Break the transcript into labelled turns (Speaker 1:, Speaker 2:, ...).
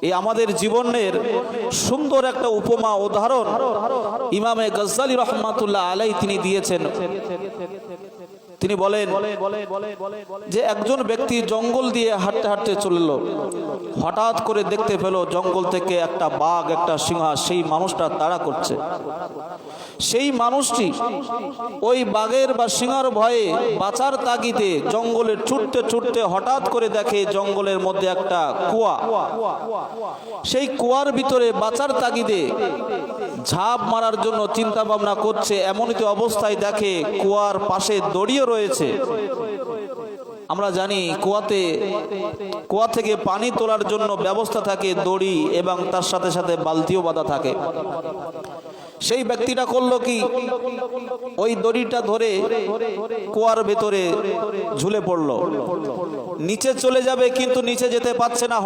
Speaker 1: এই আমাদের জীবনের সুন্দর একটা উপমা উদাহরণ ইমামে গজ্জালী রহমাতুল্লাহ আলাইহি তিনি দিয়েছেন। তিনি বলেন যে একজন ব্যক্তি জঙ্গল দিয়ে হাঁটতে হাঁটতে চলল, হঠাৎ করে দেখতে পেল জঙ্গল থেকে একটা বাঘ একটা সিংহ সেই মানুষটা তাড়া করছে। সেই মানুষটি ওই বাঘের বা সিংহের ভয়ে বাঁচার তাগিদে জঙ্গলে ছুটতে ছুটতে হঠাৎ করে দেখে জঙ্গলের মধ্যে একটা কুয়া। সেই কুয়ার ভিতরে বাঁচার তাগিদে ঝাঁপ মারার জন্য চিন্তা ভাবনা করছে, এমনই তো অবস্থায় দেখে কুয়ার পাশে দড়িও রয়েছে। আমরা জানি কুয়া থেকে পানি তোলার জন্য ব্যবস্থা থাকে দড়ি এবং তার সাথে সাথে বালতিও বাঁধা থাকে। সেই ব্যক্তিটা করলো কি, ওই দড়িটা ধরে কুয়ার ভেতরে ঝুলে পড়লো। নিচে চলে যাবে কিন্তু নিচে যেতে পারছে না।